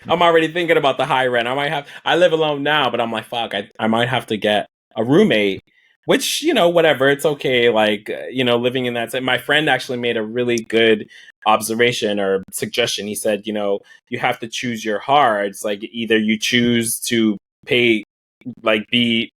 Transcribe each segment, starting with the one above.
I'm already thinking about the high rent. I live alone now, but I'm like, fuck, I might have to get a roommate, which, whatever. It's okay. Like, living in that. My friend actually made a really good observation or suggestion. He said, you have to choose your hearts. Like, either you choose to pay, like be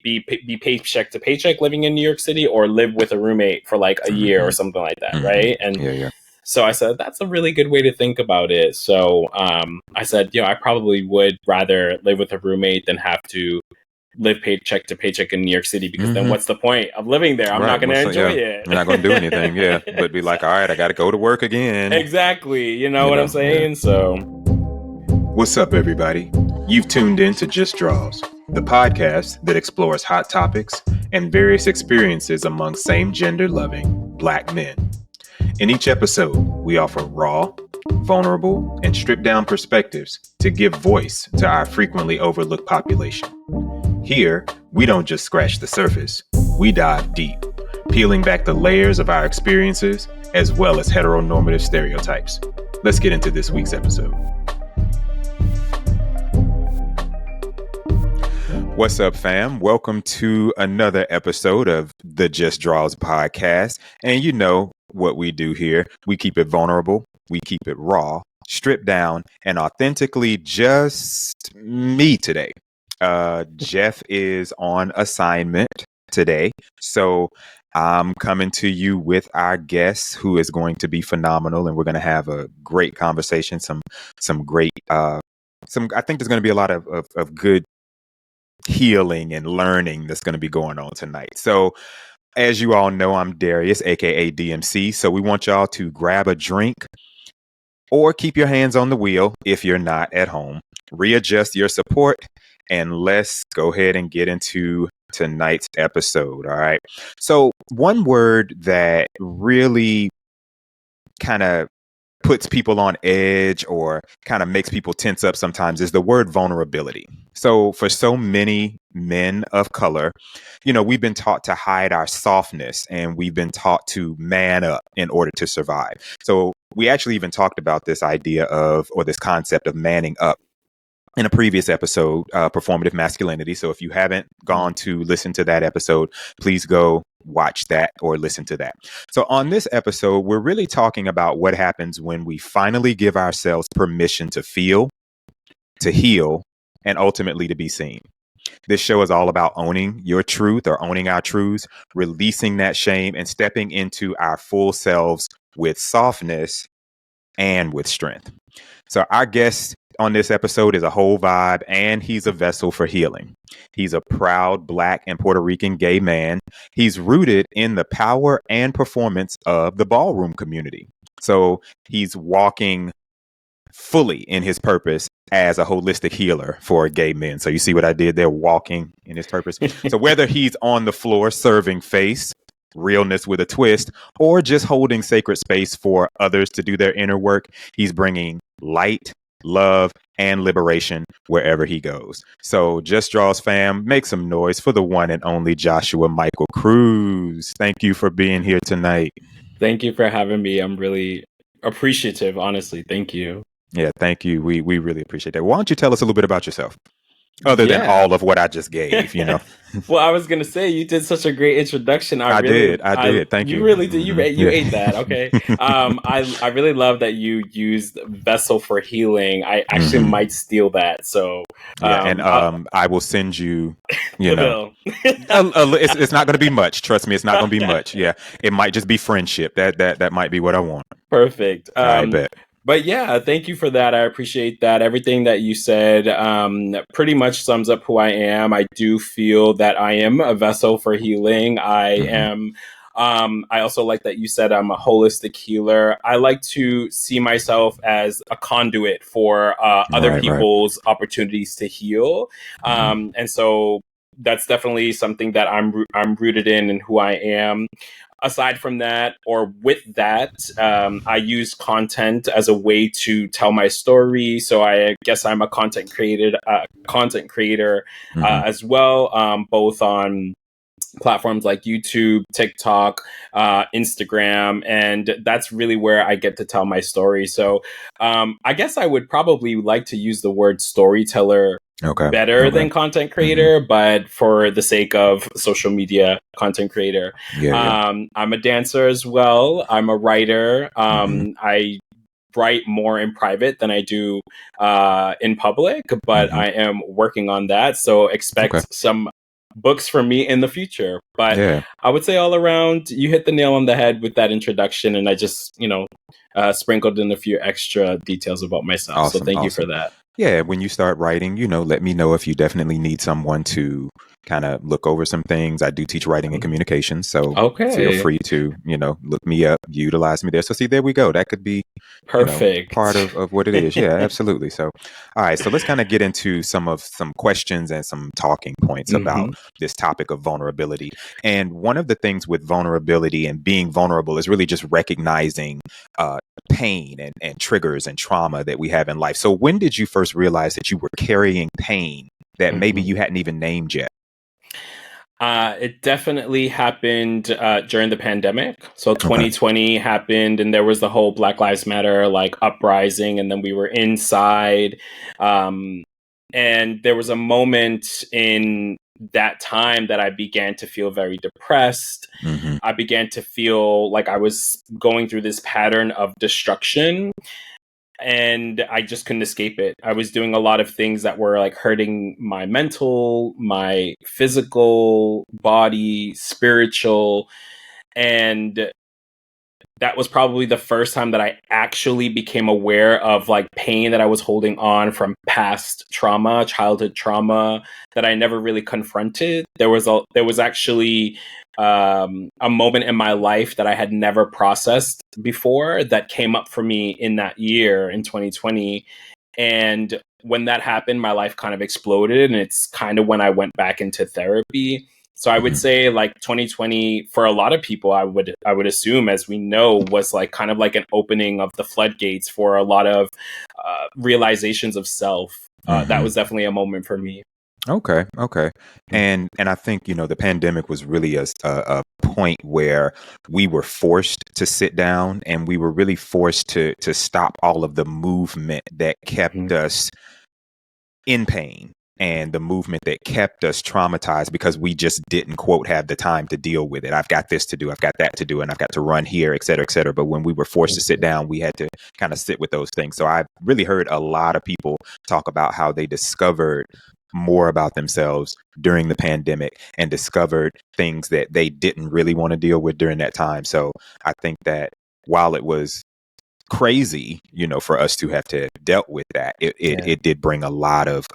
paycheck to paycheck living in New York City, or live with a roommate for like a year or something like that. Right. And yeah. So I said, that's a really good way to think about it. So I said, I probably would rather live with a roommate than have to live paycheck to paycheck in New York City, because then what's the point of living there? I'm not going to enjoy it. You're not going to do anything. Yeah. But be like, all right, I got to go to work again. Exactly. You know what I'm saying? Yeah. So what's up, everybody? You've tuned in to Just Draws, the podcast that explores hot topics and various experiences among same-gender loving Black men. In each episode, we offer raw, vulnerable, and stripped-down perspectives to give voice to our frequently overlooked population. Here, we don't just scratch the surface, we dive deep, peeling back the layers of our experiences as well as heteronormative stereotypes. Let's get into this week's episode. What's up, fam? Welcome to another episode of the Just Draws podcast. And you know what we do here. We keep it vulnerable. We keep it raw, stripped down, and authentically just me today. Jeff is on assignment today. So I'm coming to you with our guest, who is going to be phenomenal. And we're going to have a great conversation, some great, I think there's going to be a lot of good healing and learning that's going to be going on tonight. So as you all know, I'm Darius, aka DMC. So we want y'all to grab a drink or keep your hands on the wheel if you're not at home. Readjust your support, and let's go ahead and get into tonight's episode. All right. So one word that really kind of puts people on edge or kind of makes people tense up sometimes is the word vulnerability. So for so many men of color, we've been taught to hide our softness, and we've been taught to man up in order to survive. So we actually even talked about this idea of, or this concept of manning up in a previous episode, performative masculinity. So if you haven't gone to listen to that episode, please go watch that or listen to that. So on this episode, we're really talking about what happens when we finally give ourselves permission to feel, to heal, and ultimately to be seen. This show is all about owning your truth, or owning our truths, releasing that shame, and stepping into our full selves with softness and with strength. So our guest on this episode is a whole vibe, and he's a vessel for healing. He's a proud Black and Puerto Rican gay man. He's rooted in the power and performance of the ballroom community. So he's walking fully in his purpose as a holistic healer for gay men. So you see what I did there, walking in his purpose. So whether he's on the floor serving face, realness with a twist, or just holding sacred space for others to do their inner work, he's bringing light, love, and liberation wherever he goes. So Just Draws fam, make some noise for the one and only Joshua Michael Cruz. Thank you for being here tonight. Thank you for having me. I'm really appreciative, honestly. Thank you. Yeah, thank you. We really appreciate that. Why don't you tell us a little bit about yourself? Other than all of what I just gave, Well, I was going to say, you did such a great introduction. I did. Thank you. You really did. You ate that. Okay. I really love that you used vessel for healing. I actually might steal that. So, I will send you, the bill. It's not going to be much. Trust me. It's not going to be much. Yeah. It might just be friendship. That might be what I want. Perfect. I bet. But yeah, thank you for that. I appreciate that. Everything that you said pretty much sums up who I am. I do feel that I am a vessel for healing. I also like that you said I'm a holistic healer. I like to see myself as a conduit for other people's opportunities to heal. And so that's definitely something that I'm rooted in and who I am. Aside from that, or with that, I use content as a way to tell my story. So I guess I'm a content creator as well, both on platforms like YouTube, TikTok, Instagram, and that's really where I get to tell my story. So I guess I would probably like to use the word storyteller better than content creator, but for the sake of social media content creator. I'm a dancer as well. I'm a writer. I write more in private than I do in public, but I am working on that. So expect some books from me in the future. But I would say all around, you hit the nail on the head with that introduction, and I just, sprinkled in a few extra details about myself. Awesome, so thank you for that. Yeah, when you start writing, let me know if you definitely need someone to kind of look over some things. I do teach writing and communication, so feel free to, look me up, utilize me there. So see, there we go. That could be perfect part of what it is. Yeah, absolutely. So, all right. So let's kind of get into some questions and some talking points about this topic of vulnerability. And one of the things with vulnerability and being vulnerable is really just recognizing pain and triggers and trauma that we have in life. So when did you first realize that you were carrying pain that maybe you hadn't even named yet? It definitely happened during the pandemic. So 2020 happened, and there was the whole Black Lives Matter uprising, and then we were inside. And there was a moment in that time that I began to feel very depressed. I began to feel like I was going through this pattern of destruction, and I just couldn't escape it. I was doing a lot of things that were hurting my mental, my physical body, spiritual, and that was probably the first time that I actually became aware of pain that I was holding on from past trauma, childhood trauma that I never really confronted. There was actually a moment in my life that I had never processed before that came up for me in that year in 2020. And when that happened, my life kind of exploded, and it's kind of when I went back into therapy. So I would say 2020 for a lot of people, I would assume, as we know, was kind of an opening of the floodgates for a lot of realizations of self. That was definitely a moment for me. Okay. And I think, the pandemic was really a point where we were forced to sit down, and we were really forced to stop all of the movement that kept us in pain, and the movement that kept us traumatized because we just didn't, quote, have the time to deal with it. I've got this to do, I've got that to do, and I've got to run here, et cetera, et cetera. But when we were forced to sit down, we had to kind of sit with those things. So I've really heard a lot of people talk about how they discovered more about themselves during the pandemic and discovered things that they didn't really want to deal with during that time. So I think that while it was crazy, for us to have to dealt with that, it did bring a lot of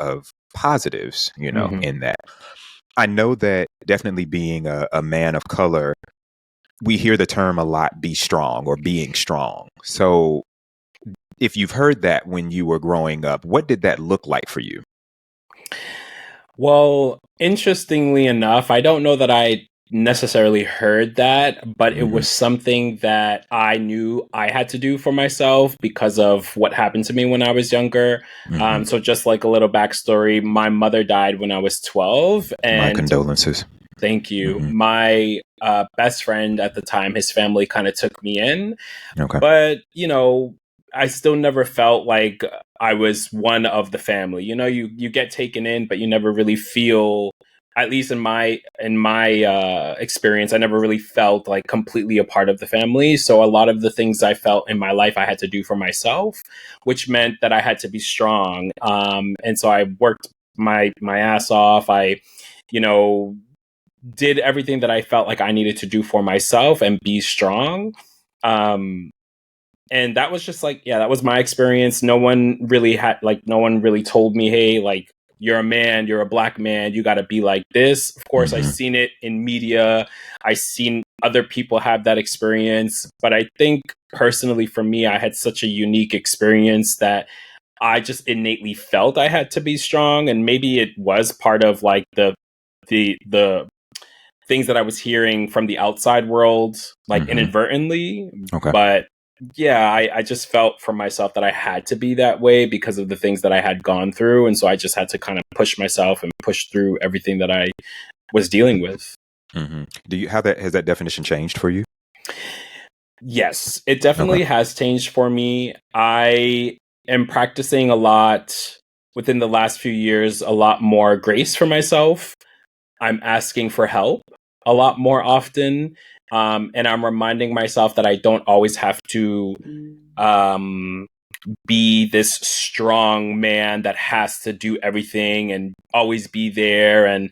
positives, in that. I know that definitely being a man of color, we hear the term a lot, be strong or being strong. So if you've heard that when you were growing up, what did that look like for you? Well, interestingly enough, I don't know that I necessarily heard that, but it was something that I knew I had to do for myself because of what happened to me when I was younger. So just a little backstory, my mother died when I was 12. And my condolences. Thank you. My best friend at the time, his family kind of took me in. But, I still never felt like I was one of the family. You get taken in, but you never really feel, at least in my experience, I never really felt completely a part of the family. So a lot of the things I felt in my life I had to do for myself, which meant that I had to be strong. And so I worked my ass off. I, did everything that I felt like I needed to do for myself and be strong. And that was just that was my experience. No one really told me, hey, you're a man, you're a Black man, you got to be like this. Of course, I've seen it in media. I've seen other people have that experience. But I think personally for me, I had such a unique experience that I just innately felt I had to be strong. And maybe it was part of the things that I was hearing from the outside world, inadvertently. But yeah, I just felt for myself that I had to be that way because of the things that I had gone through. And so I just had to kind of push myself and push through everything that I was dealing with. Do you how that has that definition changed for you? Yes, it definitely has changed for me. I am practicing a lot within the last few years, a lot more grace for myself. I'm asking for help a lot more often. And I'm reminding myself that I don't always have to be this strong man that has to do everything and always be there and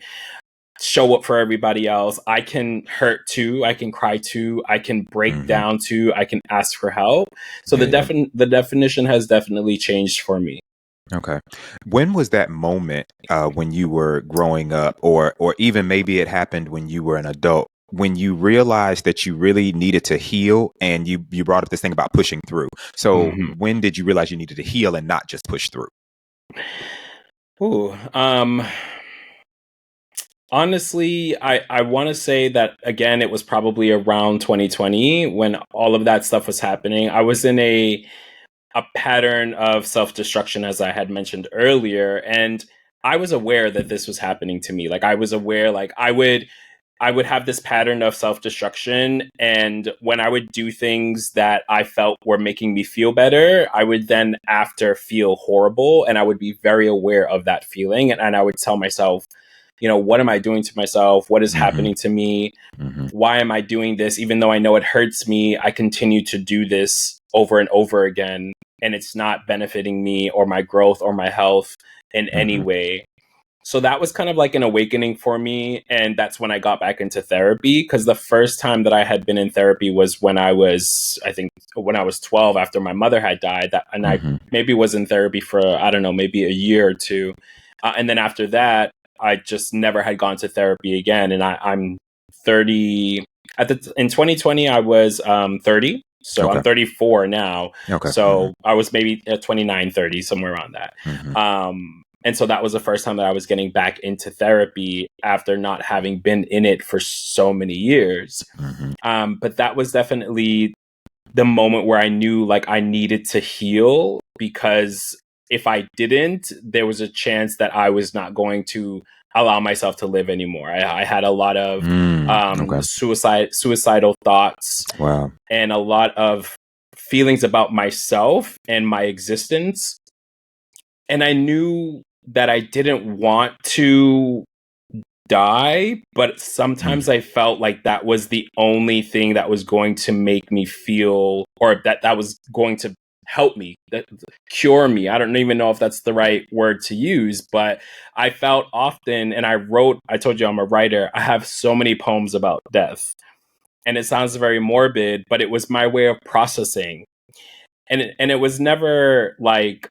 show up for everybody else. I can hurt too. I can cry too. I can break down too. I can ask for help. So the definition has definitely changed for me. Okay. When was that moment when you were growing up, or even maybe it happened when you were an adult, when you realized that you really needed to heal, and you brought up this thing about pushing through. So when did you realize you needed to heal and not just push through? Ooh, honestly, I want to say that, again, it was probably around 2020 when all of that stuff was happening. I was in a pattern of self-destruction, as I had mentioned earlier, and I was aware that this was happening to me. Like, I was aware, like, I would have this pattern of self-destruction, and when I would do things that I felt were making me feel better, I would then after feel horrible, and I would be very aware of that feeling, and I would tell myself, what am I doing to myself? What is happening to me? Why am I doing this? Even though I know it hurts me, I continue to do this over and over again, and it's not benefiting me or my growth or my health in any way. So that was kind of like an awakening for me. And that's when I got back into therapy, because the first time that I had been in therapy was when I was 12, after my mother had died. And I maybe was in therapy for, I don't know, maybe a year or two. And then after that, I just never had gone to therapy again. And I'm 30. In 2020, I was 30. So I'm 34 now. So I was maybe 29, 30, somewhere around that. And so that was the first time that I was getting back into therapy after not having been in it for so many years. But that was definitely the moment where I knew, like, I needed to heal, because if I didn't, there was a chance that I was not going to allow myself to live anymore. I had a lot of suicidal thoughts. Wow. And a lot of feelings about myself and my existence. And I knew that I didn't want to die, but sometimes I felt like that was the only thing that was going to make me feel, or that was going to help me, that cure me. I don't even know if that's the right word to use, but I felt often, and I told you I'm a writer, I have so many poems about death. And it sounds very morbid, but it was my way of processing. And it was never like,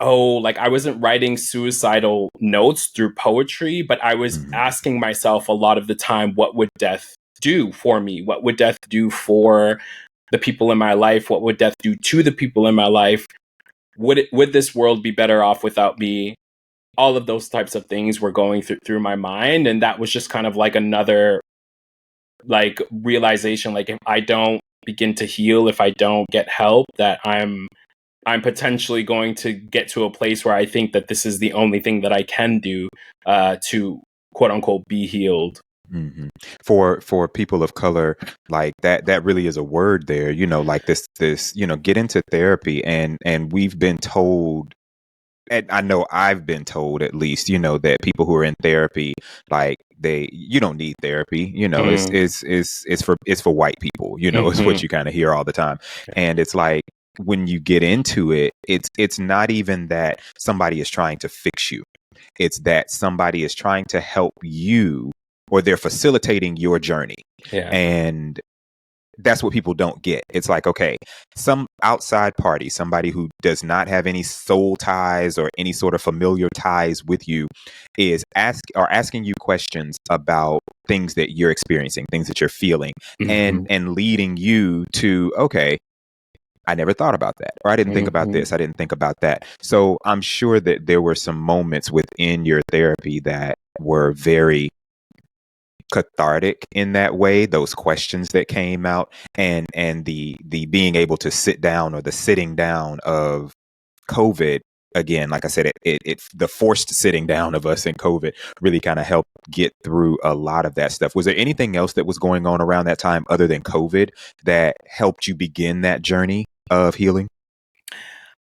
like, I wasn't writing suicidal notes through poetry, but I was asking myself a lot of the time, what would death do for me? What would death do for the people in my life? What would death do to the people in my life? Would this world be better off without me? All of those types of things were going through my mind. And that was just kind of like another, like, realization, like, if I don't begin to heal, if I don't get help, that I'm potentially going to get to a place where I think that this is the only thing that I can do to, quote unquote, be healed. For people of color, like that really is a word there, like this, get into therapy, and we've been told, and I know I've been told, at least, that people who are in therapy, like, you don't need therapy, it's for white people, is what you kind of hear all the time. And it's like, when you get into it, it's not even that somebody is trying to fix you. It's that somebody is trying to help you, or they're facilitating your journey. And that's what people don't get. It's like, okay, some outside party, somebody who does not have any soul ties or any sort of familiar ties with you, is asking you questions about things that you're experiencing, things that you're feeling, and leading you to, okay, I never thought about that, or I didn't think about this, I didn't think about that. So I'm sure that there were some moments within your therapy that were very cathartic in that way, those questions that came out, and the being able to sit down, or the sitting down of COVID, again, like I said, the forced sitting down of us in COVID really kind of helped get through a lot of that stuff. Was there anything else that was going on around that time other than COVID that helped you begin that journey of healing?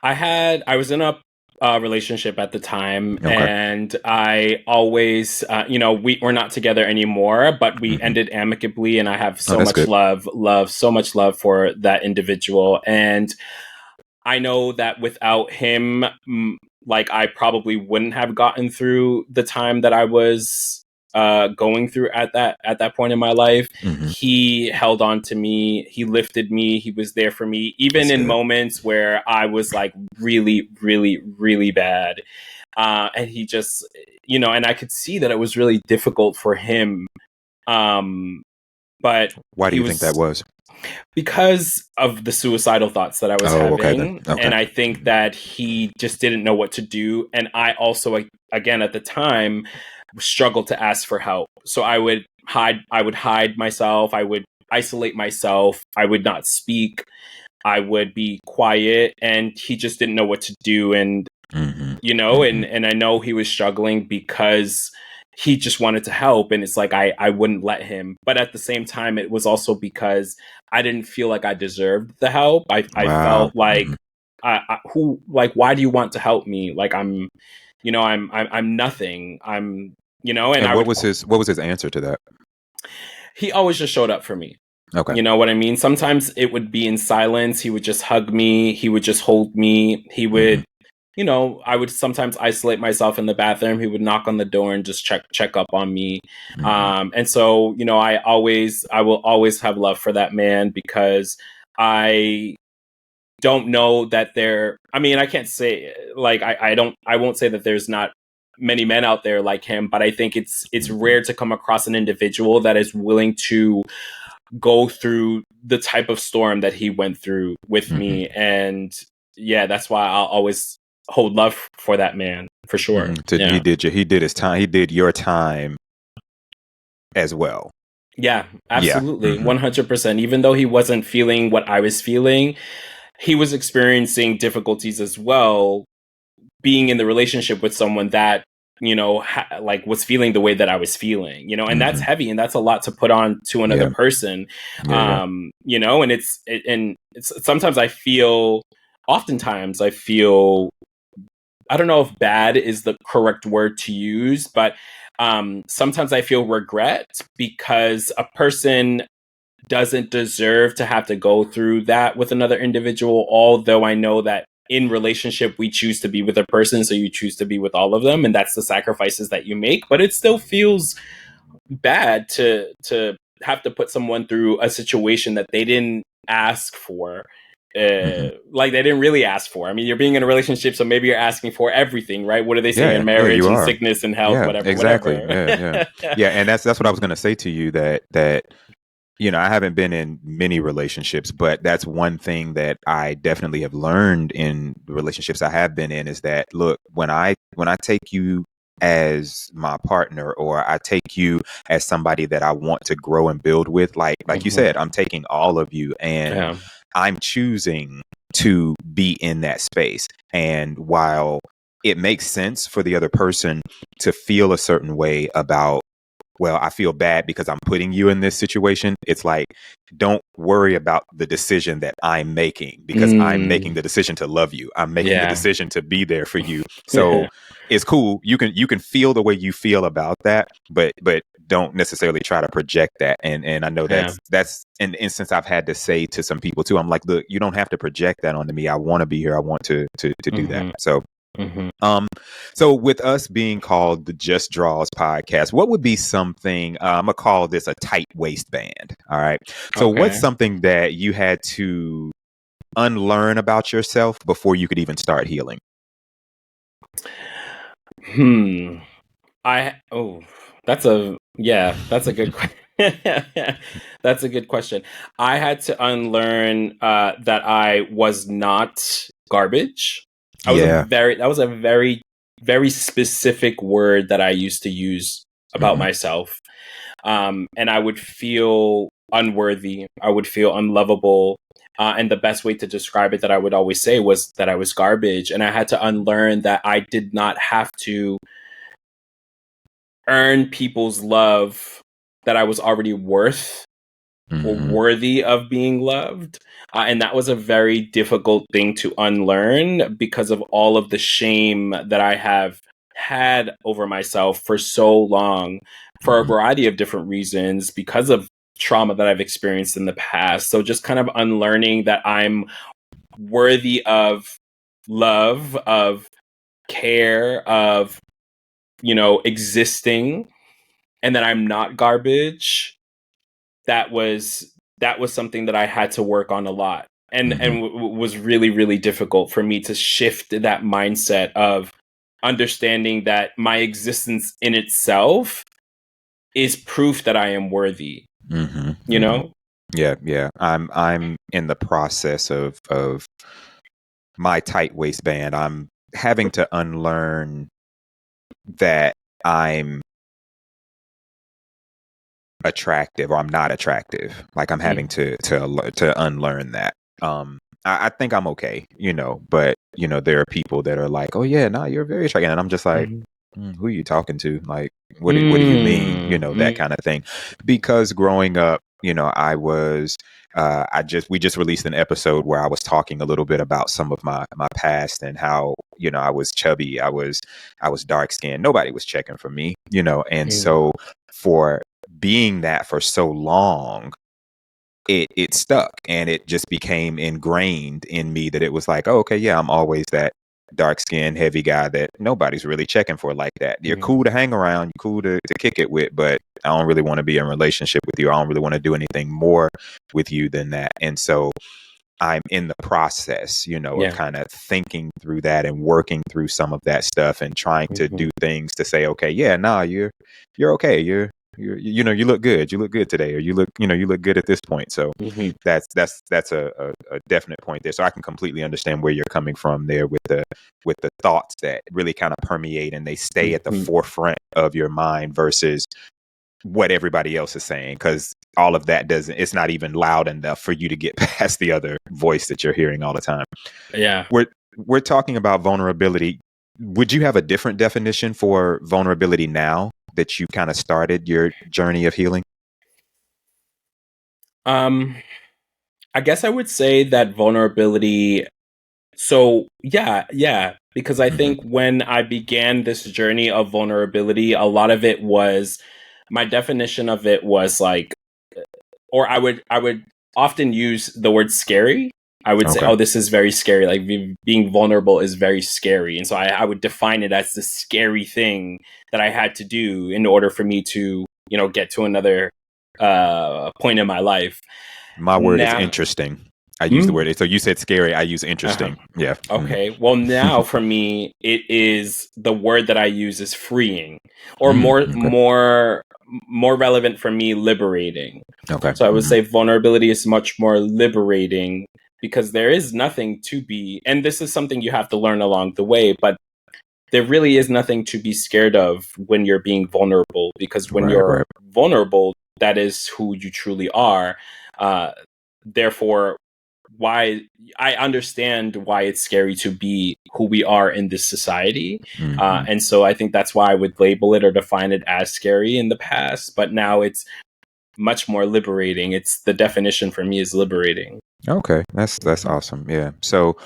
I was in a relationship at the time, Okay. and I always, we're not together anymore, but we ended amicably, and I have so that's much good. so much love for that individual. And I know that without him, like, I probably wouldn't have gotten through the time that I was going through at that point in my life. He held on to me. He lifted me. He was there for me, even That's in good. moments where I was like really, really, really bad. And he just, and I could see that it was really difficult for him. But Why do he you think that was, was? because of the suicidal thoughts that I was Oh, okay then. having. Okay. And I think that he just didn't know what to do. And I also, again, at the time, struggled to ask for help. So I would hide myself. I would isolate myself. I would not speak. I would be quiet, and he just didn't know what to do. And, and I know he was struggling because he just wanted to help, and it's like I wouldn't let him. But at the same time, it was also because I didn't feel like I deserved the help. I Wow. felt like why do you want to help me? Like, I'm nothing. And And I would, what was his answer to that? he always just showed up for me. Okay. You know what I mean? Sometimes it would be in silence. He would just hug me. He would just hold me. He would, I would sometimes isolate myself in the bathroom. He would knock on the door and just check up on me. And so, I will always have love for that man, because I don't know that I can't say, like, I won't say that there's not many men out there like him, but I think it's rare to come across an individual that is willing to go through the type of storm that he went through with me. And yeah, that's why I'll always hold love for that man, for sure. He did his time. He did your time as well. Yeah, Yeah. absolutely. 100%. Even though he wasn't feeling what I was feeling, he was experiencing difficulties as well, being in the relationship with someone that, was feeling the way that I was feeling, and that's heavy, and that's a lot to put on to another person. And it's sometimes oftentimes I feel, I don't know if bad is the correct word to use, but sometimes I feel regret because a person doesn't deserve to have to go through that with another individual, although I know that in relationship we choose to be with a person, so you choose to be with all of them, and that's the sacrifices that you make. But it still feels bad to have to put someone through a situation that they didn't ask for. Like, they didn't really ask for. I mean, you're being in a relationship, so maybe you're asking for everything, right? What do they say in marriage? You and are. sickness and health, whatever. Exactly. Yeah. And that's what I was going to say to you, that I haven't been in many relationships, but that's one thing that I definitely have learned in the relationships I have been in, is that, look, when I take you as my partner, or I take you as somebody that I want to grow and build with, like you said, I'm taking all of you, and I'm choosing to be in that space. And while it makes sense for the other person to feel a certain way about, well, I feel bad because I'm putting you in this situation, it's like, don't worry about the decision that I'm making, because I'm making the decision to love you. I'm making the decision to be there for you. So it's cool. You can feel the way you feel about that, but don't necessarily try to project that. And I know that's an instance I've had to say to some people too. I'm like, look, you don't have to project that onto me. I want to be here. I want to do that. So so with us being called the Just Draws podcast, what would be something, I'm gonna call this a tight waistband. All right. So what's something that you had to unlearn about yourself before you could even start healing? That's a good question. That's a good question. I had to unlearn that I was not garbage. That was a very, very specific word that I used to use about myself. And I would feel unworthy. I would feel unlovable. And the best way to describe it that I would always say was that I was garbage. And I had to unlearn that I did not have to earn people's love, that I was already worth or worthy of being loved. And that was a very difficult thing to unlearn because of all of the shame that I have had over myself for so long, for a variety of different reasons, because of trauma that I've experienced in the past. So just kind of unlearning that I'm worthy of love, of care, of, existing, and that I'm not garbage. That was something that I had to work on a lot, and was really, really difficult for me to shift that mindset of understanding that my existence in itself is proof that I am worthy. You know? Yeah. I'm in the process of my tight waistband. I'm having to unlearn that I'm attractive or I'm not attractive. Like I'm having to unlearn that. I think I'm okay, but there are people that are like, oh yeah, no, you're very attractive. And I'm just like, who are you talking to? Like, what do you mean? That kind of thing. Because growing up, I was, we just released an episode where I was talking a little bit about some of my past and how, I was chubby. I was dark skinned. Nobody was checking for me, and so for being that for so long, it stuck and it just became ingrained in me that it was like, oh, okay, yeah, I'm always that dark skinned heavy guy that nobody's really checking for like that. You're cool to hang around, you're cool to kick it with, but I don't really want to be in a relationship with you. I don't really want to do anything more with you than that. And so I'm in the process, of kind of thinking through that and working through some of that stuff and trying to do things to say, okay, yeah, nah, you're okay. You look good. You look good today, or you look good at this point. So that's a definite point there. So I can completely understand where you're coming from there with the thoughts that really kind of permeate and they stay at the forefront of your mind versus what everybody else is saying, because all of that it's not even loud enough for you to get past the other voice that you're hearing all the time. Yeah. We're talking about vulnerability. Would you have a different definition for vulnerability now that you kind of started your journey of healing? I guess I would say that vulnerability. So yeah, because I think when I began this journey of vulnerability, a lot of it was, my definition of it was like, or I would often use the word scary. I would say, oh, this is very scary. Like being vulnerable is very scary. And so I would define it as the scary thing that I had to do in order for me to, get to another point in my life. My word is interesting. I use the word. So you said scary. I use interesting. Yeah. Okay. Well, now for me, it is, the word that I use is freeing, or more relevant for me, liberating. Okay. So I would say vulnerability is much more liberating because there is nothing to be, and this is something you have to learn along the way, but there really is nothing to be scared of when you're being vulnerable, because when you're vulnerable, that is who you truly are. Therefore, why I understand why it's scary to be who we are in this society. And so I think that's why I would label it or define it as scary in the past, but now it's much more liberating. It's, the definition for me is liberating. Okay. That's awesome. Yeah. So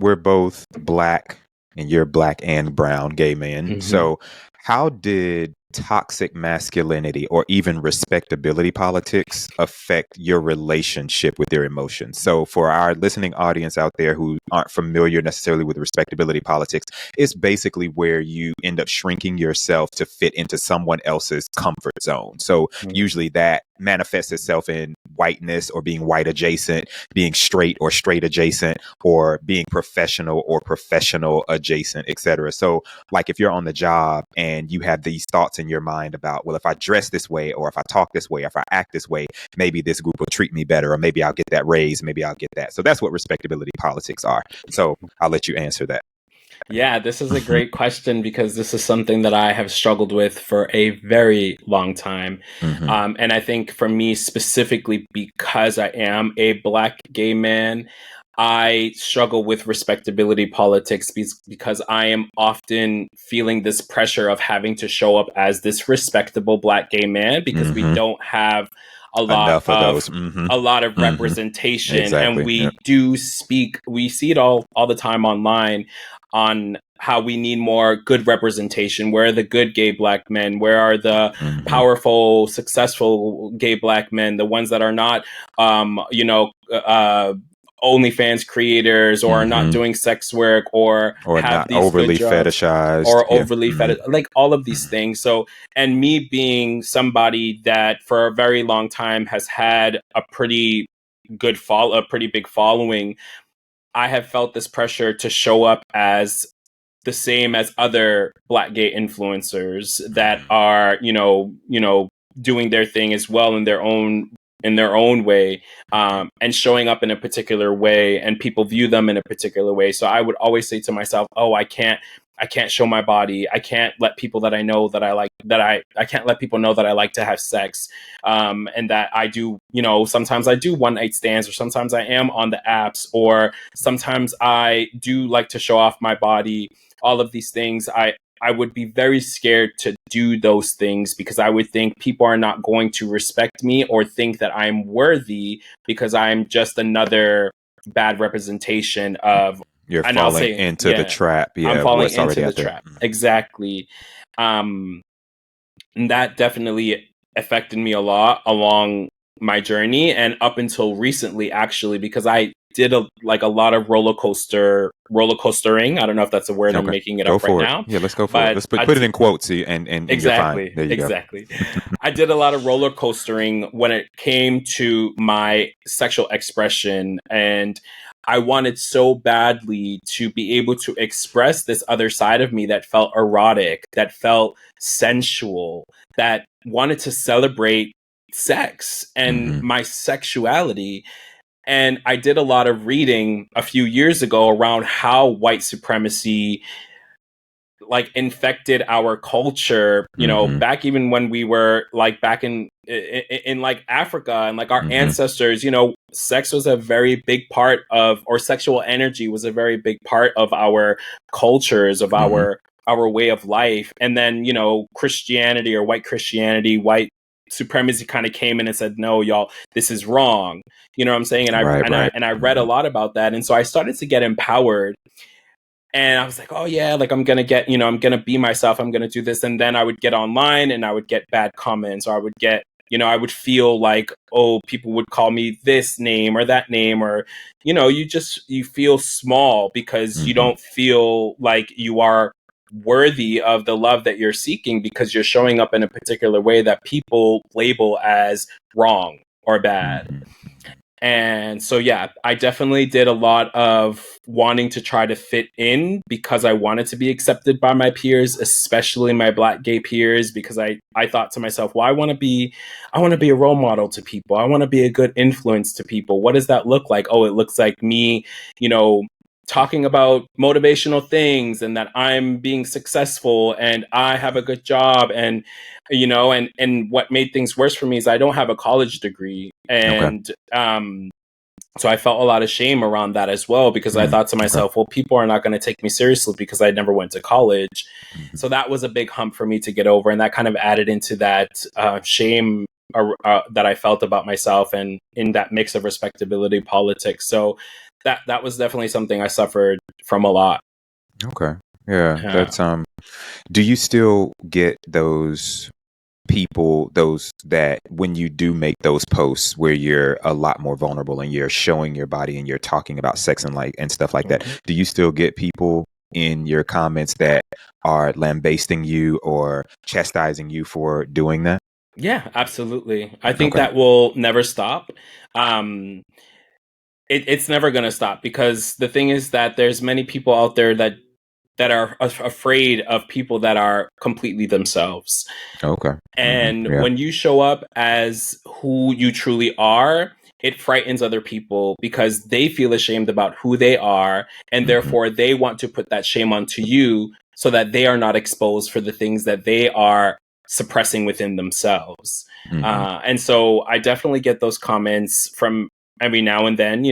we're both Black, and you're Black and brown, gay man. So how did toxic masculinity or even respectability politics affect your relationship with your emotions? So for our listening audience out there who aren't familiar necessarily with respectability politics, it's basically where you end up shrinking yourself to fit into someone else's comfort zone. So usually that manifests itself in whiteness or being white adjacent, being straight or straight adjacent, or being professional or professional adjacent, etc. So like if you're on the job and you have these thoughts in your mind about, well, if I dress this way, or if I talk this way, if I act this way, maybe this group will treat me better, or maybe I'll get that raise, maybe I'll get that. So that's what respectability politics are. So I'll let you answer that. Yeah, this is a great question because this is something that I have struggled with for a very long time. And I think for me specifically, because I am a Black gay man, I struggle with respectability politics because I am often feeling this pressure of having to show up as this respectable Black gay man because we don't have a lot Enough of of those. representation, and Exactly. Yeah. we see it all the time online on how we need more good representation. Where are the good gay Black men? Where are the powerful, successful gay Black men? The ones that are not, OnlyFans creators, or are not doing sex work, or Or have not these good overly jobs, fetishized. or Yeah. overly like all of these things. So, and me being somebody that for a very long time has had a pretty a pretty big following, I have felt this pressure to show up as the same as other Black gay influencers that are, doing their thing as well in their own way, and showing up in a particular way, and people view them in a particular way. So I would always say to myself, "Oh, I can't show my body. I can't let people that I know that I like I can't let people know that I like to have sex, and that I do. Sometimes I do one night stands, or sometimes I am on the apps, or sometimes I do like to show off my body. All of these things, I would be very scared to do those things because I would think people are not going to respect me or think that I'm worthy because I'm just another bad representation of." You're And I'll falling say, into the yeah, trap. I'm Yeah, of falling what's into already the out there. trap. Exactly. Um, and that definitely affected me a lot along my journey, and up until recently, actually, because I did a lot of roller coastering. I don't know if that's a word. I'm Okay. making it Go up right for it. now, Yeah, let's go for it. but Let's put it in quotes, and you're fine. exactly, There you go. exactly. I did a lot of roller coastering when it came to my sexual expression, and I wanted so badly to be able to express this other side of me that felt erotic, that felt sensual, that wanted to celebrate sex and my sexuality. And I did a lot of reading a few years ago around how white supremacy infected our culture, back even when we were back in like Africa, and like our ancestors, sex was a very big part of, or sexual energy was a very big part of our cultures, of our way of life. And then, Christianity, or white supremacy, kind of came in and said, no, y'all, this is wrong. You know what I'm saying? And I read a lot about that. And so I started to get empowered. And I was like, oh yeah, like I'm gonna get, I'm gonna be myself, I'm gonna do this. And then I would get online and I would get bad comments, or I would get, I would feel like, oh, people would call me this name or that name, or, you feel small because you don't feel like you are worthy of the love that you're seeking, because you're showing up in a particular way that people label as wrong or bad. And so, yeah, I definitely did a lot of wanting to try to fit in because I wanted to be accepted by my peers, especially my Black gay peers, because I thought to myself, well, I want to be a role model to people. I want to be a good influence to people. What does that look like? Oh, it looks like me, talking about motivational things, and that I'm being successful and I have a good job. And and what made things worse for me is I don't have a college degree. And so I felt a lot of shame around that as well, because I thought to myself, well, people are not going to take me seriously because I never went to college. So that was a big hump for me to get over, and that kind of added into that shame that I felt about myself, and in that mix of respectability politics. So that was definitely something I suffered from a lot. Okay. Yeah. That's do you still get those people, those that when you do make those posts where you're a lot more vulnerable and you're showing your body and you're talking about sex and stuff like that, do you still get people in your comments that are lambasting you or chastising you for doing that? Yeah, absolutely. I think that will never stop. It's never going to stop, because the thing is that there's many people out there that are afraid of people that are completely themselves. Okay. And when you show up as who you truly are, it frightens other people because they feel ashamed about who they are, and therefore they want to put that shame onto you so that they are not exposed for the things that they are suppressing within themselves. And so I definitely get those comments from every now and then,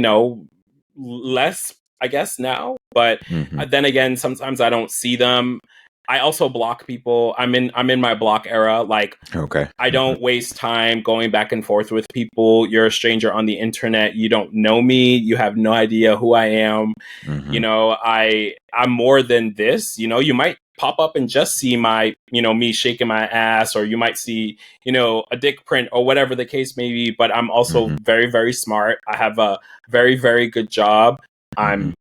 less, I guess, now. But then again, sometimes I don't see them. I also block people. I'm in my block era. Like, Okay. I don't waste time going back and forth with people. You're a stranger on the internet. You don't know me. You have no idea who I am. I'm more than this. You might pop up and just see my, me shaking my ass, or you might see, a dick print or whatever the case may be. But I'm also very, very smart. I have a very, very good job. I'm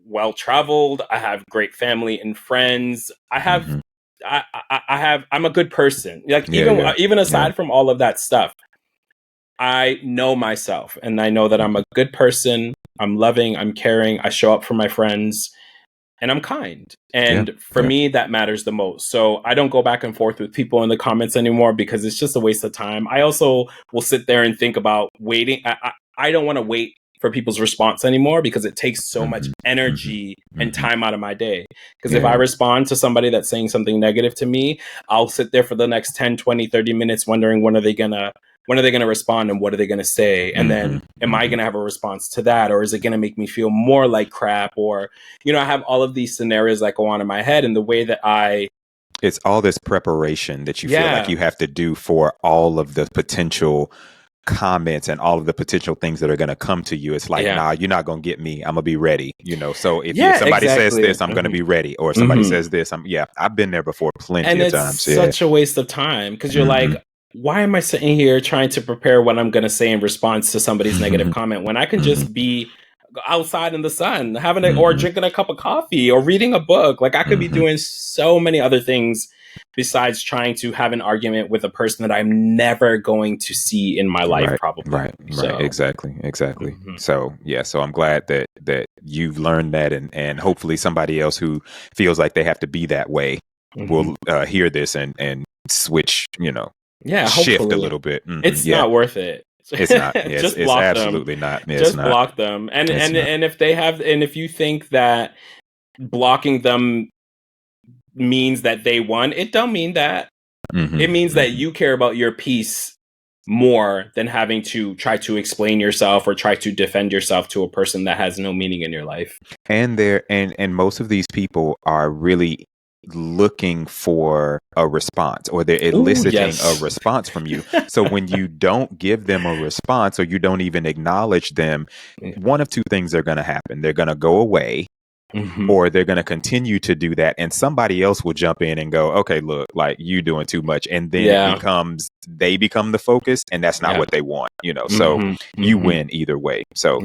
well traveled. I have great family and friends. I'm a good person. Like, even aside from all of that stuff, I know myself, and I know that I'm a good person. I'm loving, I'm caring, I show up for my friends, and I'm kind. And for me, that matters the most. So I don't go back and forth with people in the comments anymore because it's just a waste of time. I also will sit there and think about waiting. I don't want to wait for people's response anymore because it takes so much energy and time out of my day. Because if I respond to somebody that's saying something negative to me, I'll sit there for the next 10, 20, 30 minutes wondering when are they going to respond and what are they going to say? And then am I going to have a response to that? Or is it going to make me feel more like crap? Or, I have all of these scenarios that go on in my head, and the way that it's all this preparation that you feel like you have to do for all of the potential comments and all of the potential things that are going to come to you. It's like, nah, you're not going to get me. I'm gonna be ready. So if somebody says this, I'm going to be ready. Or if somebody says this, I've been there before plenty of times. And it's such a waste of time because you're like, why am I sitting here trying to prepare what I'm going to say in response to somebody's negative comment when I can just be outside in the sun, or drinking a cup of coffee or reading a book? Like, I could be doing so many other things besides trying to have an argument with a person that I'm never going to see in my life, probably. Right. Exactly. So, so I'm glad that you've learned that, and hopefully somebody else who feels like they have to be that way will hear this and switch, shift hopefully a little bit. It's not worth it. It's not. Just it's block absolutely them. not. Just block them. And if you think that blocking them means that they won, it don't mean that. It means that you care about your peace more than having to try to explain yourself or try to defend yourself to a person that has no meaning in your life. And and most of these people are really looking for a response, or they're eliciting a response from you. So when you don't give them a response, or you don't even acknowledge them, one of two things are going to happen. They're going to go away, or they're going to continue to do that, and somebody else will jump in and go, okay, look, like, you doing too much. And then they become the focus, and that's not what they want, so you win either way. So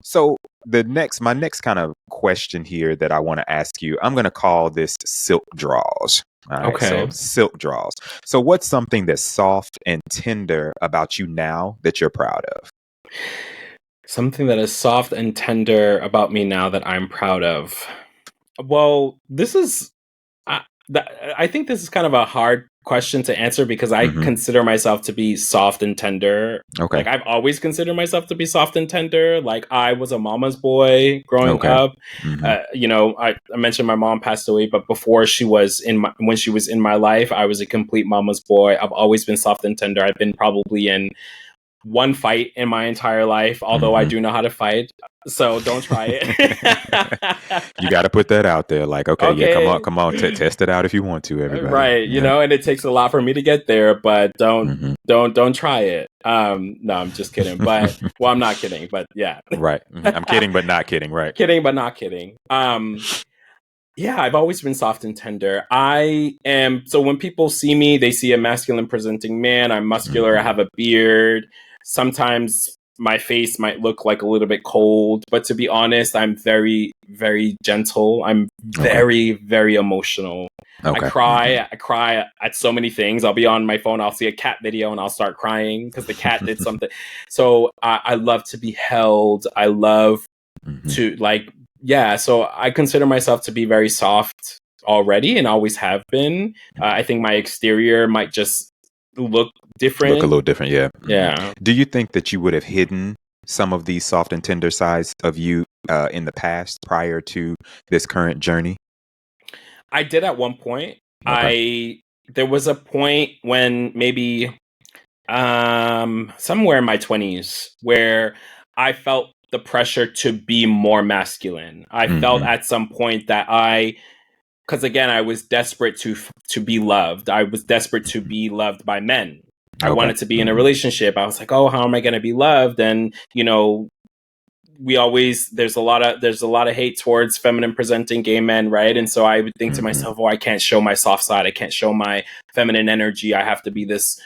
so my next kind of question here that I want to ask you, I'm going to call this silk draws. All right, okay. So silk draws. So what's something that's soft and tender about you now that you're proud of? Something that is soft and tender about me now that I'm proud of. Well, this is, I think this is kind of a hard question to answer because I consider myself to be soft and tender. Okay. Like, I've always considered myself to be soft and tender. Like, I was a mama's boy growing up. I mentioned my mom passed away, but before when she was in my life, I was a complete mama's boy. I've always been soft and tender. I've been probably in one fight in my entire life, although I do know how to fight. So don't try it. You got to put that out there. Like, okay. Come on, test it out if you want to, everybody. Right. And it takes a lot for me to get there, but don't try it. No, I'm just kidding. But, well, I'm not kidding, but yeah. Right. I'm kidding, but not kidding. Right. Kidding, but not kidding. Yeah, I've always been soft and tender. So when people see me, they see a masculine presenting man. I'm muscular. I have a beard. Sometimes my face might look like a little bit cold, but to be honest, I'm very, very gentle. I'm very, very emotional. Okay. I cry at so many things. I'll be on my phone. I'll see a cat video and I'll start crying because the cat did something. So I love to be held. I love to so I consider myself to be very soft already and always have been. I think my exterior might just look Look a different. little different. Yeah. Yeah. Do you think that you would have hidden some of these soft and tender sides of you in the past prior to this current journey? I did at one point. Okay. There was a point when maybe somewhere in my 20s where I felt the pressure to be more masculine. I felt at some point that because again, I was desperate to be loved. I was desperate to be loved by men. I Okay. wanted to be in a relationship. I was like, oh, how am I going to be loved? And there's a lot of hate towards feminine presenting gay men, right? And so I would think to myself, oh, I can't show my soft side. I can't show my feminine energy. I have to be this,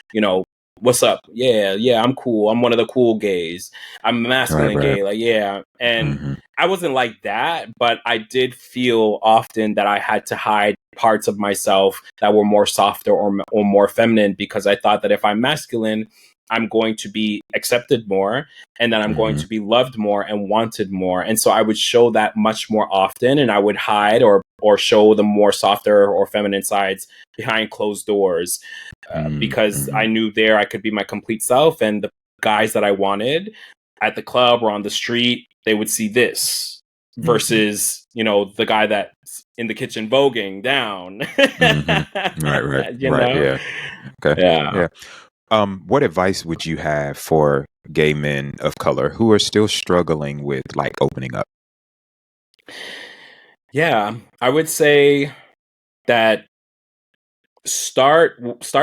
what's up? Yeah, I'm cool. I'm one of the cool gays. I'm a masculine Right. gay. Like, yeah. And I wasn't like that, but I did feel often that I had to hide parts of myself that were more softer or more feminine, because I thought that if I'm masculine, I'm going to be accepted more, and then I'm going to be loved more and wanted more. And so I would show that much more often, and I would hide or show the more softer or feminine sides behind closed doors, because I knew there I could be my complete self, and the guys that I wanted at the club or on the street, they would see this versus, the guy that's in the kitchen voguing down. Right. You know? Yeah. Okay. Yeah. What advice would you have for gay men of color who are still struggling with like opening up? Yeah, I would say that start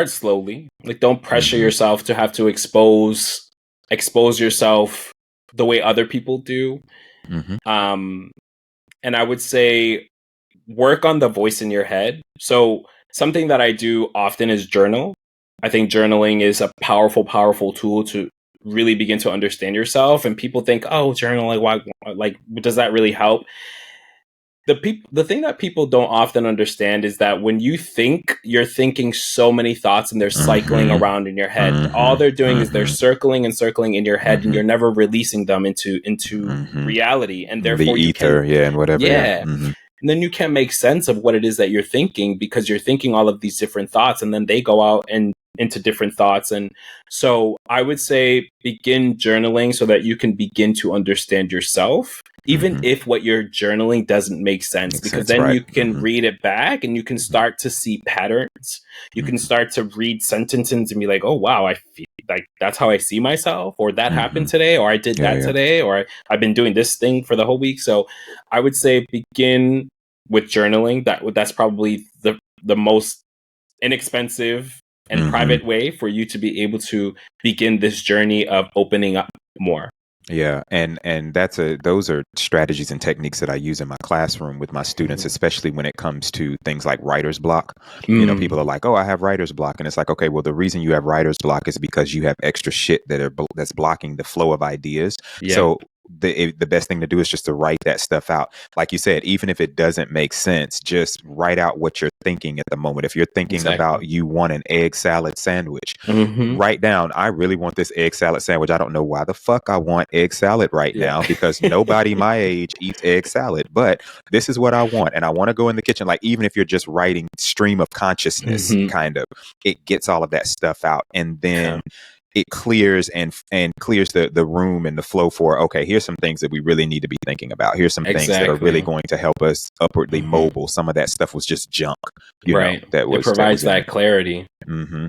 slowly. Like, don't pressure yourself to have to expose yourself the way other people do. Um, and I would say work on the voice in your head. So something that I do often is journal. I think journaling is a powerful, powerful tool to really begin to understand yourself. And people think, oh, journal, like, why, like, does that really help? The thing that people don't often understand is that when you think, you're thinking so many thoughts and they're cycling around in your head. All they're doing is they're circling and circling in your head, and you're never releasing them into reality. And The therefore ether, and whatever. yeah. And then you can't make sense of what it is that you're thinking, because you're thinking all of these different thoughts, and then they go out and into different thoughts. And so I would say begin journaling so that you can begin to understand yourself, even if what you're journaling doesn't make sense, because then you can read it back and you can start to see patterns. You can start to read sentences and be like, oh, wow, I feel like that's how I see myself, or that happened today, or I did that today, or I've been doing this thing for the whole week. So I would say begin with journaling. That's probably the most inexpensive and private way for you to be able to begin this journey of opening up more. Yeah, and those are strategies and techniques that I use in my classroom with my students, especially when it comes to things like writer's block. People are like, "Oh, I have writer's block," and it's like, okay, well, the reason you have writer's block is because you have extra shit that's blocking the flow of ideas. Yeah. So the best thing to do is just to write that stuff out. Like you said, even if it doesn't make sense, just write out what you're thinking at the moment. If you're thinking about you want an egg salad sandwich, write down, I really want this egg salad sandwich. I don't know why the fuck I want egg salad right now, because nobody my age eats egg salad, but this is what I want. And I want to go in the kitchen. Like, even if you're just writing stream of consciousness, kind of, it gets all of that stuff out. And then it clears and clears the room and the flow for, okay, here's some things that we really need to be thinking about. Here's some things that are really going to help us upwardly mobile. Some of that stuff was just junk, you know, that was, it provides that clarity.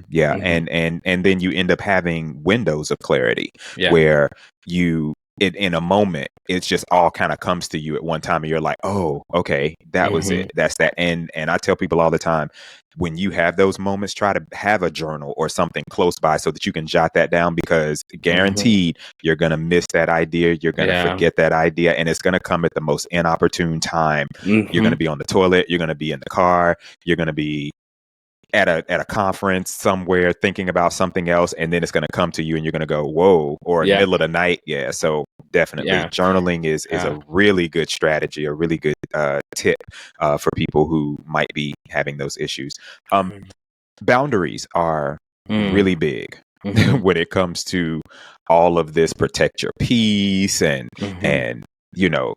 Yeah. And then you end up having windows of clarity where you, in a moment, it's just all kind of comes to you at one time, and you're like, oh, okay, that was it. That's that. And I tell people all the time, when you have those moments, try to have a journal or something close by so that you can jot that down, because guaranteed you're going to miss that idea. You're going to forget that idea, and it's going to come at the most inopportune time. You're going to be on the toilet. You're going to be in the car. You're going to be at a conference somewhere thinking about something else, and then it's going to come to you and you're going to go, whoa, or in the middle of the night. Yeah. So definitely journaling is a really good strategy, a really good tip for people who might be having those issues. Boundaries are really big when it comes to all of this. Protect your peace and you know,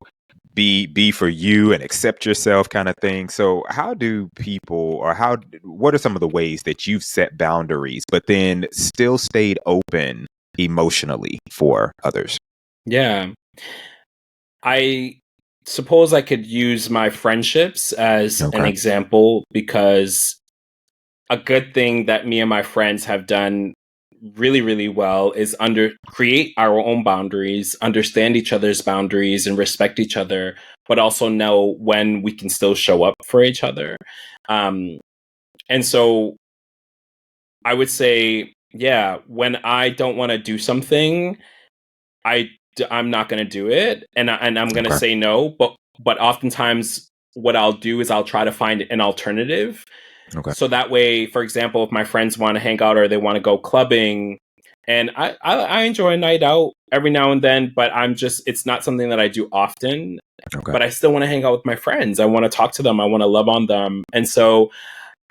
be for you and accept yourself kind of thing. So how do people, or what are some of the ways that you've set boundaries but then still stayed open emotionally for others? Yeah. I suppose I could use my friendships as an Okay. example, because a good thing that me and my friends have done really, really well is create our own boundaries, understand each other's boundaries and respect each other, but also know when we can still show up for each other. Um, and so I would say, yeah, when I don't want to do something, I'm not going to do it, and I'm going to Okay. say no. But oftentimes, what I'll do is I'll try to find an alternative. Okay. So that way, for example, if my friends want to hang out or they want to go clubbing, and I enjoy a night out every now and then, but it's not something that I do often. Okay. But I still want to hang out with my friends. I want to talk to them. I want to love on them, and so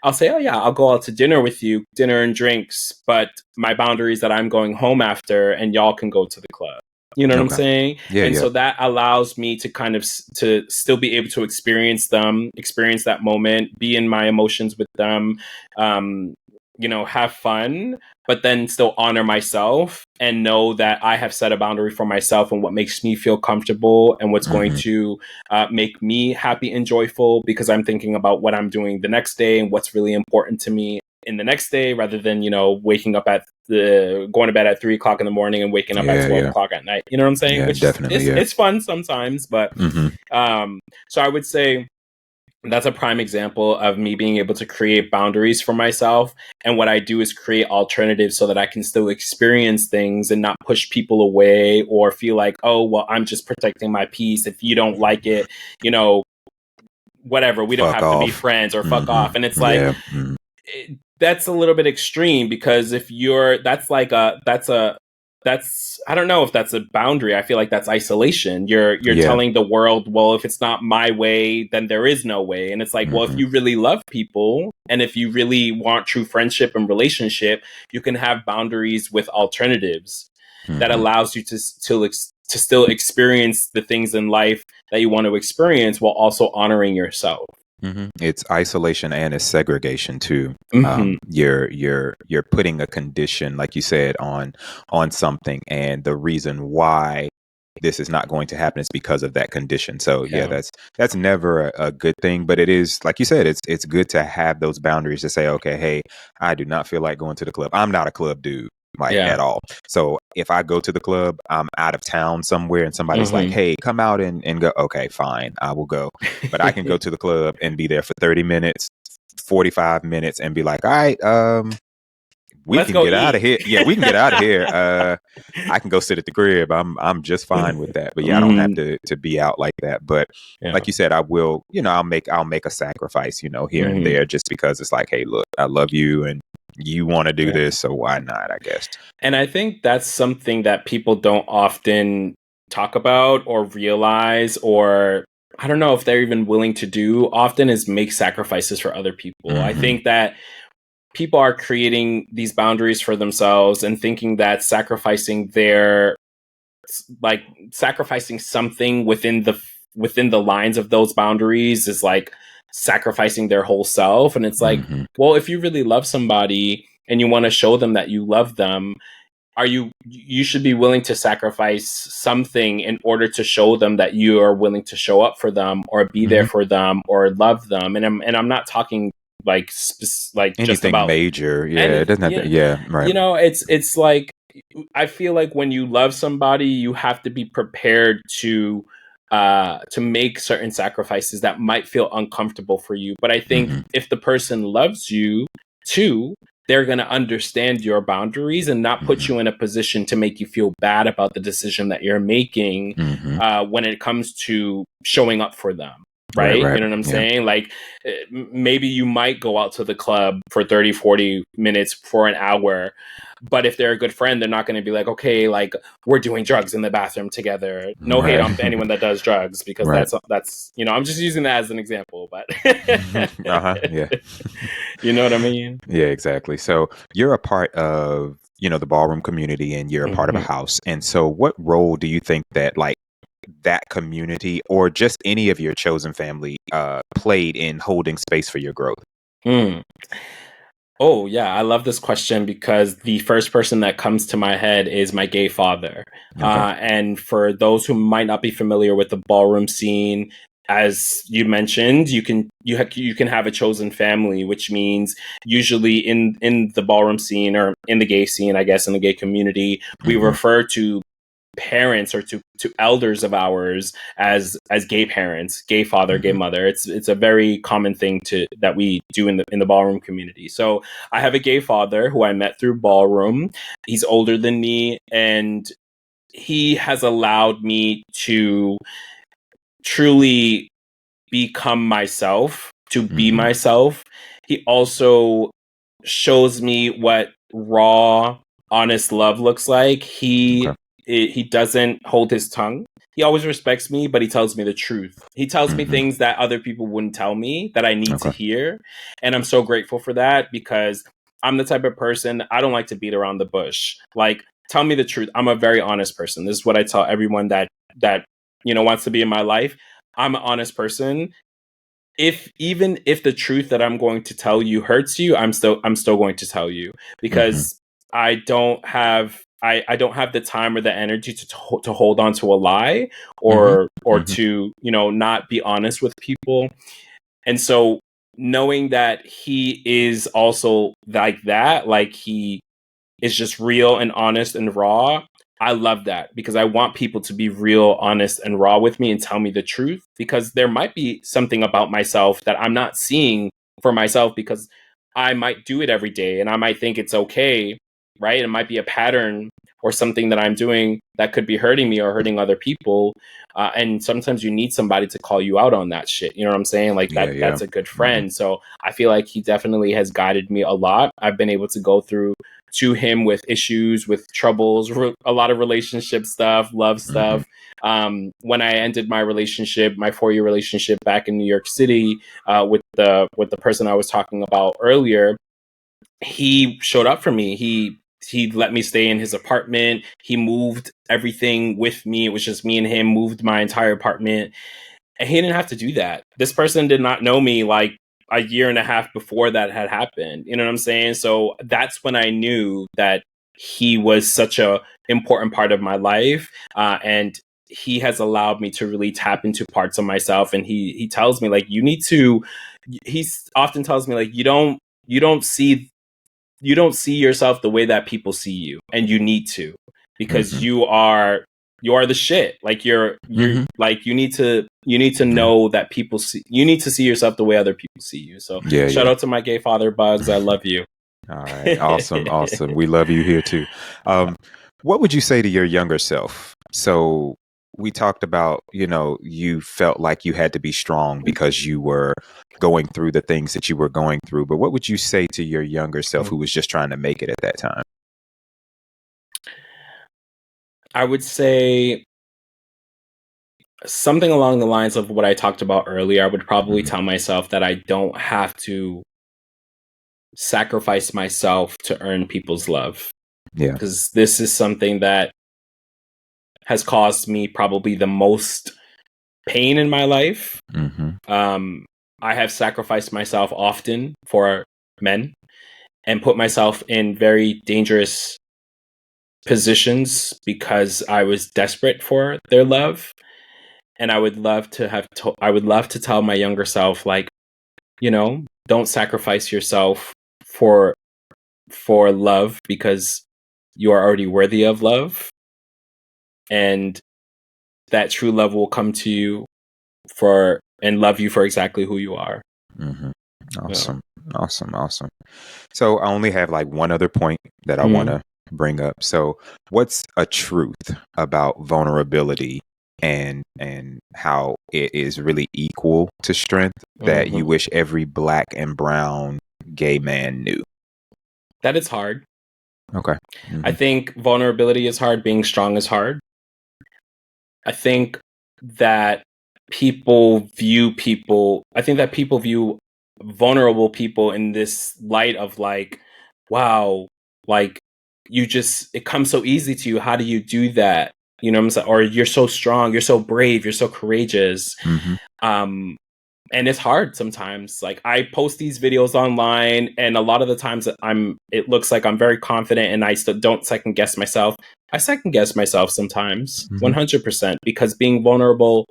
I'll say, oh yeah, I'll go out to dinner with you, dinner and drinks. But my boundary is that I'm going home after, and y'all can go to the club. You know what I'm Okay. saying? Yeah. And Yeah. so that allows me to kind of to still be able to experience that moment, be in my emotions with them, have fun, but then still honor myself and know that I have set a boundary for myself and what makes me feel comfortable and what's going to make me happy and joyful, because I'm thinking about what I'm doing the next day and what's really important to me in the next day, rather than, waking up going to bed at 3 o'clock in the morning and waking up at 12 o'clock at night. You know what I'm saying? Yeah, Which definitely. is Yeah. it's fun sometimes, but so I would say that's a prime example of me being able to create boundaries for myself. And what I do is create alternatives so that I can still experience things and not push people away or feel like, oh, well, I'm just protecting my peace. If you don't like it, whatever, we don't Fuck have to be off. friends, or fuck off. And it's like, Yeah. that's a little bit extreme, because if that's I don't know if that's a boundary. I feel like that's isolation. You're Yeah. telling the world, well, if it's not my way, then there is no way. And it's like, well, if you really love people and if you really want true friendship and relationship, you can have boundaries with alternatives that allows you to still experience the things in life that you want to experience while also honoring yourself. It's isolation and it's segregation too. Mhm. You're putting a condition, like you said, on something, and the reason why this is not going to happen is because of that condition. So yeah, Yeah. that's never a good thing, but it is, like you said, it's good to have those boundaries to say, okay, hey, I do not feel like going to the club. I'm not a club dude, like, Yeah. at all. So if I go to the club, I'm out of town somewhere and somebody's like, hey, come out and go. Okay, fine, I will go. But I can go to the club and be there for 30 minutes, 45 minutes and be like, all right, we Let's can go get out of eat. here. Yeah, we can get out of here. I can go sit at the crib. I'm just fine with that. But yeah, I don't have to be out like that. But Yeah. like you said, I will, I'll make a sacrifice, here and there, just because it's like, hey, look, I love you and you want to do this, so why not, I guess. And I think that's something that people don't often talk about or realize, or I don't know if they're even willing to do often, is make sacrifices for other people. I think that people are creating these boundaries for themselves and thinking that sacrificing something within the lines of those boundaries is like sacrificing their whole self. And it's like, well, if you really love somebody and you want to show them that you love them, you should be willing to sacrifice something in order to show them that you are willing to show up for them or be there for them or love them. And I'm not talking like Anything just about major. Yeah, it doesn't have to. Yeah, right. it's like, I feel like when you love somebody, you have to be prepared to make certain sacrifices that might feel uncomfortable for you. But I think if the person loves you too, they're going to understand your boundaries and not put you in a position to make you feel bad about the decision that you're making when it comes to showing up for them. Right? Right. You know what I'm saying? Like, maybe you might go out to the club for 30, 40 minutes, for an hour. But if they're a good friend, they're not going to be like, okay, like, we're doing drugs in the bathroom together. No hate on anyone that does drugs, because that's, I'm just using that as an example, but Yeah. You know what I mean? Yeah, exactly. So you're a part of, the ballroom community, and you're a part of a house. And so what role do you think that, like, that community or just any of your chosen family played in holding space for your growth? Mm. Oh, yeah, I love this question because the first person that comes to my head is my gay father. Okay. And for those who might not be familiar with the ballroom scene, as you mentioned, you can have a chosen family, which means usually in the ballroom scene or in the gay scene, I guess in the gay community, we refer to parents or to elders of ours as gay parents, gay father, gay mother. It's a very common thing that we do in the ballroom community. So I have a gay father who I met through ballroom. He's older than me, and he has allowed me to truly become myself, to be myself. He also shows me what raw, honest love looks like. He doesn't hold his tongue. He always respects me, but he tells me the truth. He tells me things that other people wouldn't tell me that I need to hear. And I'm so grateful for that because I'm the type of person, I don't like to beat around the bush. Like, tell me the truth. I'm a very honest person. This is what I tell everyone that wants to be in my life. I'm an honest person. Even if the truth that I'm going to tell you hurts you, I'm still going to tell you because I don't have the time or the energy to hold on to a lie or to not be honest with people. And so knowing that he is also like that, like he is just real and honest and raw. I love that because I want people to be real, honest, and raw with me and tell me the truth because there might be something about myself that I'm not seeing for myself because I might do it every day and I might think it's okay, right? It might be a pattern or something that I'm doing that could be hurting me or hurting other people. And sometimes you need somebody to call you out on that shit. You know what I'm saying? Like that's a good friend. So I feel like he definitely has guided me a lot. I've been able to go through to him with issues, with troubles, a lot of relationship stuff, love stuff. When I ended my relationship, my 4-year relationship back in New York City with the person I was talking about earlier, he showed up for me. He let me stay in his apartment. He moved everything with me. It was just me and him, moved my entire apartment. And he didn't have to do that. This person did not know me like a year and a half before that had happened. You know what I'm saying? So that's when I knew that he was such a important part of my life. And he has allowed me to really tap into parts of myself. And he tells me like, he often tells me like, you don't see yourself the way that people see you, and you need to, because you are the shit. Like you're like you need to know that you need to see yourself the way other people see you. So shout out to my gay father, Bugs. I love you. All right. Awesome. We love you here too. What would you say to your younger self? So we talked about, you felt like you had to be strong because you were going through the things that you were going through. But what would you say to your younger self who was just trying to make it at that time? I would say something along the lines of what I talked about earlier. I would probably tell myself that I don't have to sacrifice myself to earn people's love. Yeah. Because this is something that has caused me probably the most pain in my life. I have sacrificed myself often for men and put myself in very dangerous positions because I was desperate for their love. And I would love to tell my younger self, like, don't sacrifice yourself for love because you are already worthy of love. And that true love will come to you and love you for exactly who you are. Awesome. Awesome. So I only have like one other point that I want to bring up. So what's a truth about vulnerability and how it is really equal to strength that you wish every Black and brown gay man knew? That it's hard. Okay. I think vulnerability is hard. Being strong is hard. I think that people view vulnerable people in this light of like, wow, like it comes so easy to you. How do you do that? You know what I'm saying? Or you're so strong, you're so brave, you're so courageous. And it's hard sometimes. Like I post these videos online, and a lot of the times it looks like I'm very confident, and I still don't second guess myself. I second guess myself sometimes, 100%, because being vulnerable,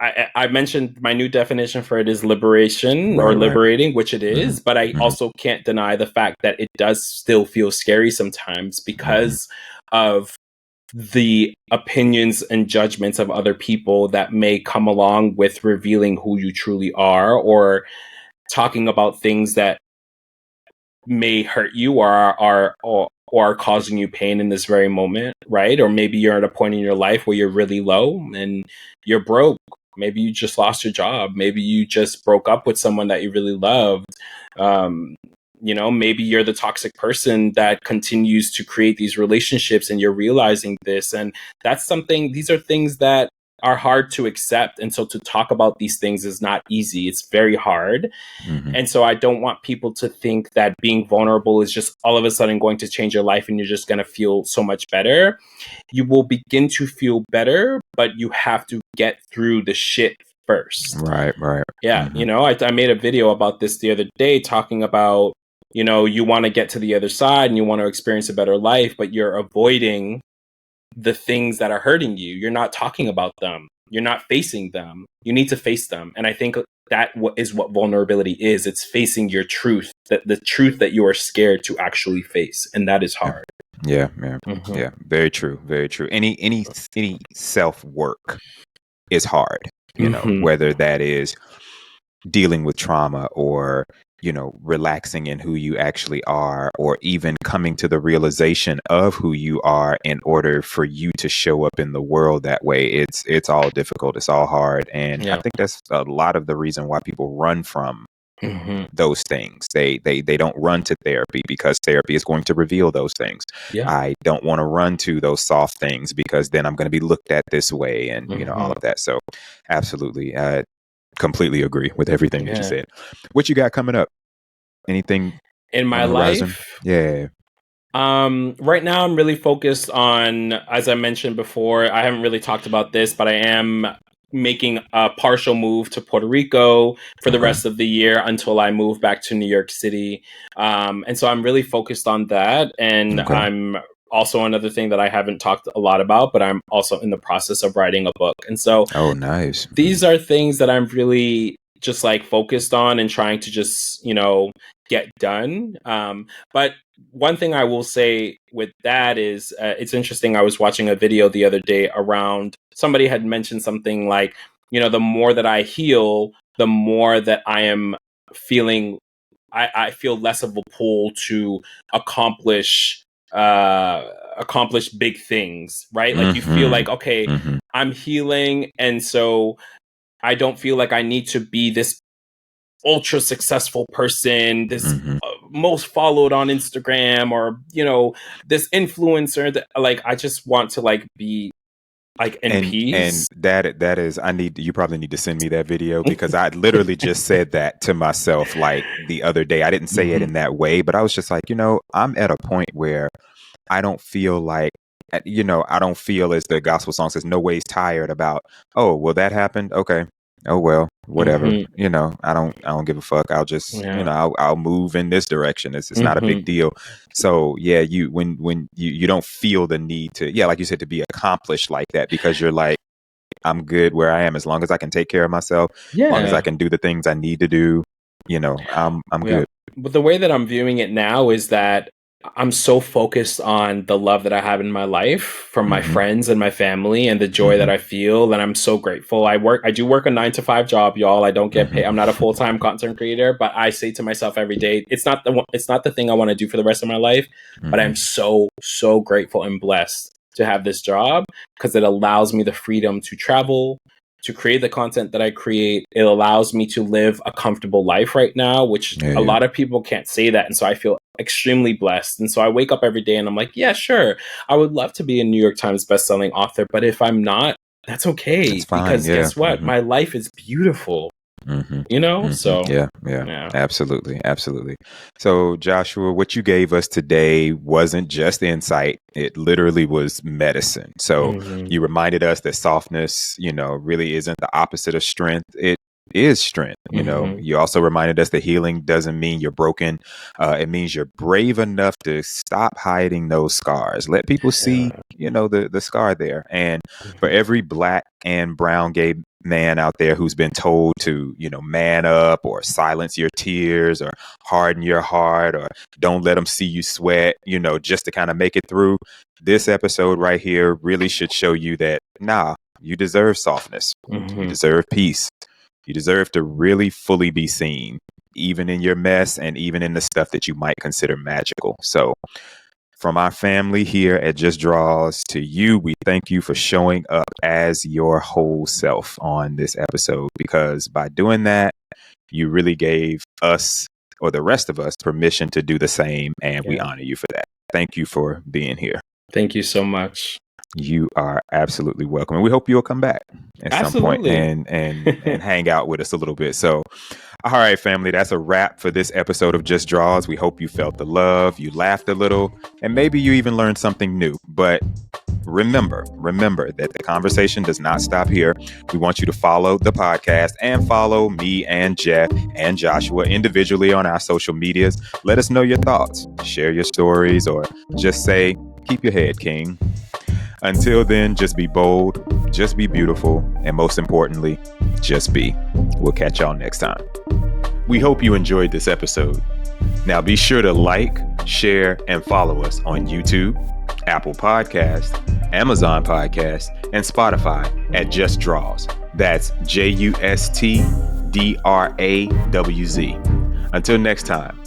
I mentioned my new definition for it is liberation or liberating, which it is, but I also can't deny the fact that it does still feel scary sometimes because of the opinions and judgments of other people that may come along with revealing who you truly are, or talking about things that may hurt you or are causing you pain in this very moment, right? Or maybe you're at a point in your life where you're really low and you're broke. Maybe you just lost your job. Maybe you just broke up with someone that you really loved. Maybe you're the toxic person that continues to create these relationships, and you're realizing this. And these are things that are hard to accept. And so to talk about these things is not easy. It's very hard. And so I don't want people to think that being vulnerable is just all of a sudden going to change your life and you're just going to feel so much better. You will begin to feel better, but you have to get through the shit first. Right. Yeah. I made a video about this the other day talking about, you want to get to the other side and you want to experience a better life, but you're avoiding the things that are hurting you. You're not talking about them. You're not facing them. You need to face them. And I think that is what vulnerability is. It's facing your truth, the truth that you are scared to actually face. And that is hard. Yeah. Very true. Very true. Any self-work is hard, whether that is dealing with trauma or, relaxing in who you actually are, or even coming to the realization of who you are in order for you to show up in the world that way. It's all difficult. It's all hard. And I think that's a lot of the reason why people run from those things. They don't run to therapy because therapy is going to reveal those things. I don't want to run to those soft things because then I'm going to be looked at this way, and all of that. So absolutely, completely agree with everything that you said. What you got coming up? Anything in my life? Yeah. Right now I'm really focused on, as I mentioned before, I haven't really talked about this, but I am making a partial move to Puerto Rico for the rest of the year until I move back to New York City. And so I'm really focused on that. And I'm also, another thing that I haven't talked a lot about, but I'm also in the process of writing a book. And so nice. These are things that I'm really just like focused on and trying to just, get done. But one thing I will say with that is it's interesting. I was watching a video the other day around, somebody had mentioned something like, the more that I heal, the more that I am feeling, I feel less of a pull to accomplish big things, right? Like you feel like, okay, I'm healing. And so I don't feel like I need to be this ultra successful person, this most followed on Instagram, or, this influencer that, like, I just want to like be like in peace. And that is, you probably need to send me that video, because I literally just said that to myself like the other day. I didn't say it in that way, but I was just like, I'm at a point where I don't feel like, I don't feel, as the gospel song says, no ways tired about, oh, well, that happened. Okay. Oh, well, whatever. I don't give a fuck. I'll just, I'll move in this direction. It's not a big deal. So yeah, when you don't feel the need to, like you said, to be accomplished like that, because you're like, I'm good where I am, as long as I can take care of myself, as long as I can do the things I need to do, I'm good. But the way that I'm viewing it now is that I'm so focused on the love that I have in my life from my friends and my family, and the joy that I feel. And I'm so grateful. I do work a 9-to-5 job, y'all. I don't get paid. I'm not a full-time content creator, but I say to myself every day, it's not the thing I want to do for the rest of my life, but I'm so, so grateful and blessed to have this job, because it allows me the freedom to travel, to create the content that I create. It allows me to live a comfortable life right now, which a lot of people can't say that. And so I feel extremely blessed. And so I wake up every day and I'm like, yeah, sure, I would love to be a New York Times bestselling author, but if I'm not, that's okay. That's fine, because guess what? My life is beautiful. you know? So yeah, absolutely. So Joshua, what you gave us today wasn't just insight. It literally was medicine. So you reminded us that softness, really isn't the opposite of strength. It is strength. You also reminded us that healing doesn't mean you're broken. It means you're brave enough to stop hiding those scars. Let people see, the scar there. And for every Black and brown gay man out there who's been told to, man up or silence your tears or harden your heart or don't let them see you sweat, just to kind of make it through, this episode right here really should show you that, you deserve softness. You deserve peace. You deserve to really fully be seen, even in your mess and even in the stuff that you might consider magical. So from our family here at Just Draws to you, we thank you for showing up as your whole self on this episode, because by doing that, you really gave us, or the rest of us, permission to do the same. And we honor you for that. Thank you for being here. Thank you so much. You are absolutely welcome. And we hope you'll come back at some point and hang out with us a little bit. So, all right, family, that's a wrap for this episode of Just Draws. We hope you felt the love, you laughed a little, and maybe you even learned something new. But remember that the conversation does not stop here. We want you to follow the podcast and follow me and Jeff and Joshua individually on our social medias. Let us know your thoughts, share your stories, or just say, keep your head, King. Until then, just be bold, just be beautiful, and most importantly, just be. We'll catch y'all next time. We hope you enjoyed this episode. Now be sure to like, share, and follow us on YouTube, Apple Podcasts, Amazon Podcasts, and Spotify at Just Draws. That's JUSTDRAWZ. Until next time,